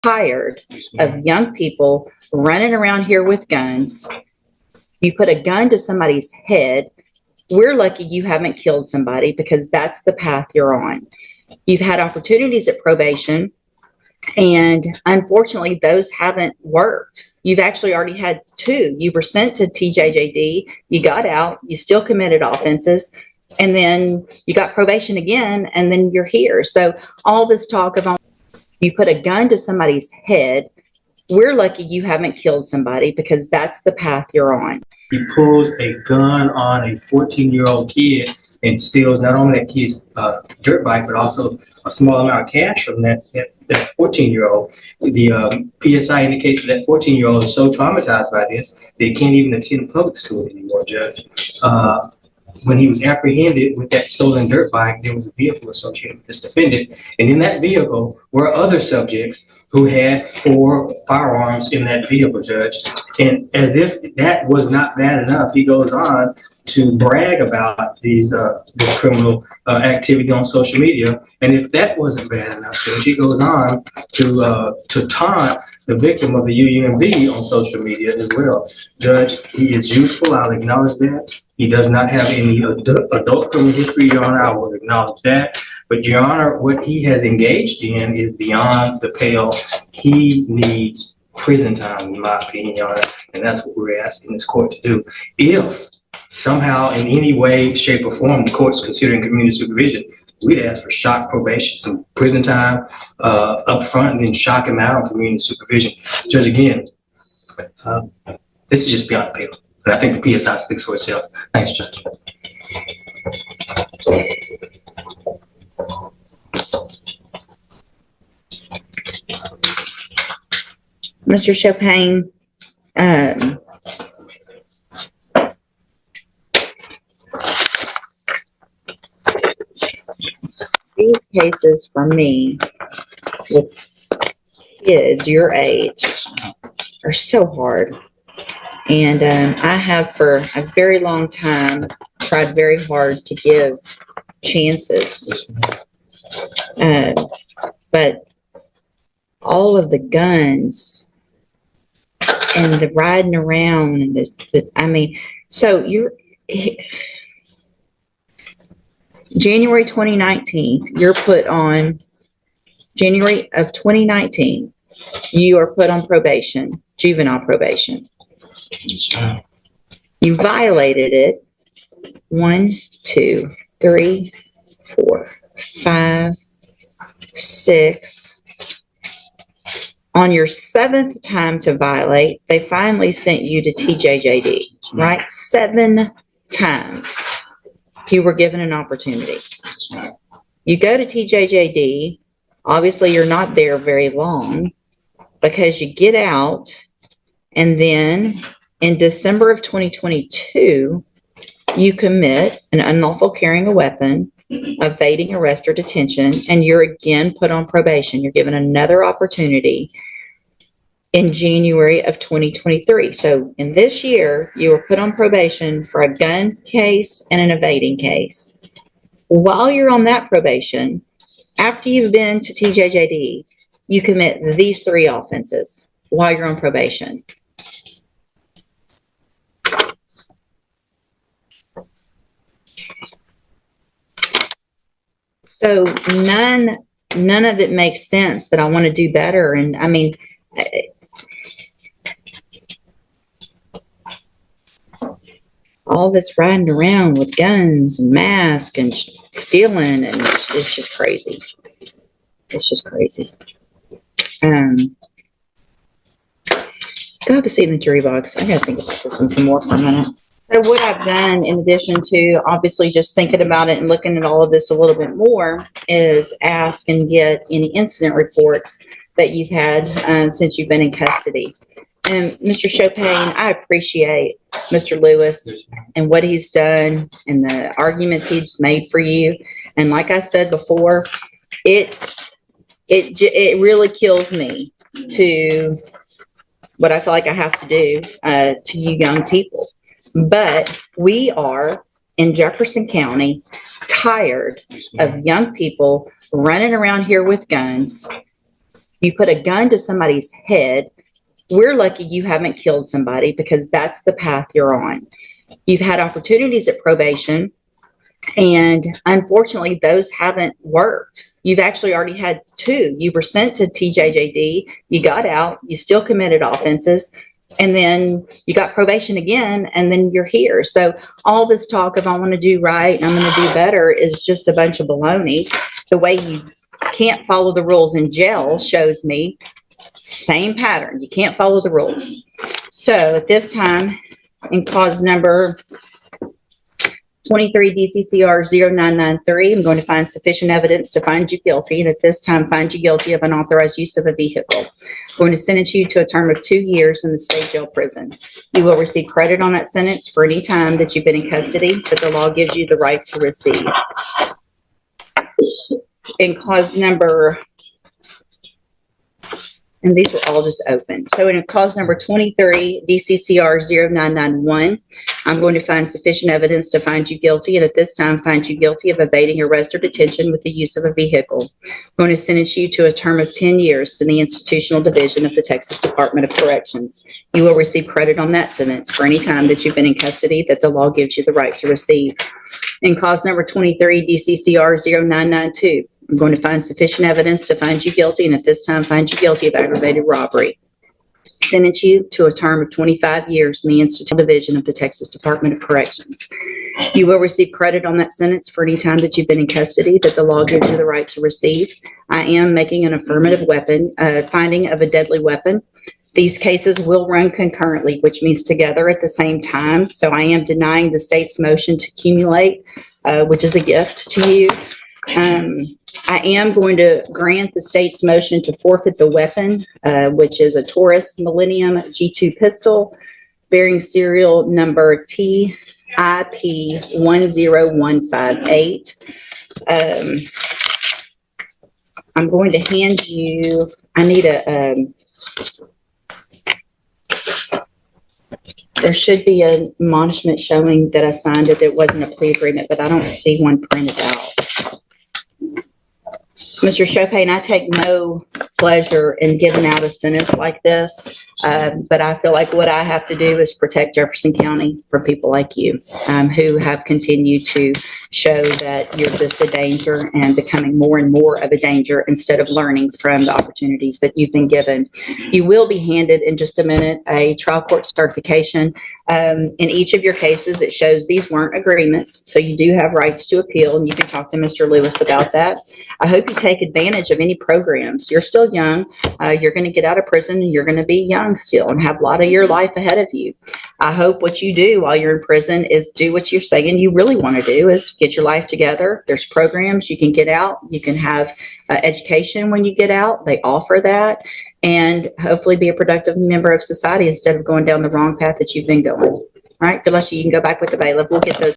tired of young people running around here with guns. You put a gun to somebody's head. We're lucky you haven't killed somebody because that's the path you're on. You've had opportunities at probation, and unfortunately, those haven't worked. You've actually already had 2. You were sent to TJJD, you got out, you still committed offenses, and then you got probation again, and then you're here. So all this talk of you put a gun to somebody's head, we're lucky you haven't killed somebody because that's the path you're on. He pulls a gun on a 14-year-old kid and steals not only that kid's dirt bike, but also a small amount of cash from that 14-year-old. The PSI indicates that 14-year-old is so traumatized by this that he can't even attend public school anymore, Judge. When he was apprehended with that stolen dirt bike, there was a vehicle associated with this defendant. And in that vehicle were other subjects who had 4 firearms in that vehicle, Judge. And as if that was not bad enough, he goes on to brag about this criminal activity on social media. And if that wasn't bad enough, Judge, he goes on to taunt the victim of the UUMV on social media as well. Judge, he is youthful, I'll acknowledge that. He does not have any adult criminal history, Your Honor, I will acknowledge that. But Your Honor, what he has engaged in is beyond the pale. He needs prison time, in my opinion, Your Honor, and that's what we're asking this court to do. If somehow, in any way, shape, or form, the court's considering community supervision, we'd ask for shock probation, some prison time up front, and then shock him out on community supervision. Judge, again, this is just beyond the pale. And I think the PSI speaks for itself. Thanks, Judge. Mr. Chopin, these cases for me with kids your age are so hard. And I have for a very long time tried very hard to give chances. But all of the guns and the riding around and I mean, so you're January 2019, you're put on January of 2019, you are put on probation, juvenile probation. You violated it 1, 2, 3, 4, 5, 6. On your 7th time to violate, they finally sent you to TJJD, right? 7 times you were given an opportunity. You go to TJJD. Obviously, you're not there very long because you get out, and then in December of 2022, you commit an unlawful carrying a weapon, evading arrest or detention, and you're again put on probation. You're given another opportunity in January of 2023. So in this year, you were put on probation for a gun case and an evading case. While you're on that probation, after you've been to TJJD, you commit these 3 offenses while you're on probation. So none of it makes sense that I want to do better. And I mean, all this riding around with guns and masks and stealing, and it's just crazy. It's just crazy. Go have a seat in the jury box. I gotta think about this one some more for a minute. So what I've done, in addition to obviously just thinking about it and looking at all of this a little bit more, is ask and get any incident reports that you've had since you've been in custody. And Mr. Chopin, I appreciate Mr. Lewis and what he's done and the arguments he's made for you. And like I said before, it really kills me to what I feel like I have to do to you young people. But we are in Jefferson County tired of young people running around here with guns. You put a gun to somebody's head. We're lucky you haven't killed somebody because that's the path you're on. You've had opportunities at probation, and unfortunately, those haven't worked. You've actually already had 2. You were sent to TJJD, you got out, you still committed offenses, and then you got probation again, and then you're here. So all this talk of I want to do right and I'm going to do better is just a bunch of baloney. The way you can't follow the rules in jail shows me same pattern. You can't follow the rules. So at this time, in cause number 23 DCCR 0993, I'm going to find sufficient evidence to find you guilty, and at this time find you guilty of unauthorized use of a vehicle. I'm going to sentence you to a term of 2 years in the state jail prison. You will receive credit on that sentence for any time that you've been in custody that the law gives you the right to receive. In cause number, and these were all just open. So in cause number 23, DCCR 0991, I'm going to find sufficient evidence to find you guilty, and at this time find you guilty of evading arrest or detention with the use of a vehicle. I'm going to sentence you to a term of 10 years in the institutional division of the Texas Department of Corrections. You will receive credit on that sentence for any time that you've been in custody that the law gives you the right to receive. In cause number 23, DCCR 0992, I'm going to find sufficient evidence to find you guilty, and at this time find you guilty of aggravated robbery. Sentence you to a term of 25 years in the institutional division of the Texas Department of Corrections. You will receive credit on that sentence for any time that you've been in custody that the law gives you the right to receive. I am making an affirmative weapon, finding of a deadly weapon. These cases will run concurrently, which means together at the same time. So I am denying the state's motion to accumulate, which is a gift to you. I am going to grant the state's motion to forfeit the weapon, which is a Taurus Millennium G2 pistol bearing serial number TIP 10158. I'm going to hand you, I need a, there should be an admonishment showing that I signed it. There wasn't a plea agreement, but I don't see one printed out. Mr. Chopin, I take no pleasure in giving out a sentence like this, but I feel like what I have to do is protect Jefferson County from people like you, who have continued to show that you're just a danger and becoming more and more of a danger instead of learning from the opportunities that you've been given. You will be handed in just a minute a trial court certification in each of your cases that shows these weren't agreements, so you do have rights to appeal, and you can talk to Mr. Lewis about that. I hope you take advantage of any programs. You're still young. You're going to get out of prison, and you're going to be young still and have a lot of your life ahead of you. I hope what you do while you're in prison is do what you're saying you really want to do, is get your life together. There's programs you can get out. You can have education when you get out. They offer that. And hopefully be a productive member of society instead of going down the wrong path that you've been going. All right, good luck to you. You can go back with the bailiff. We'll get those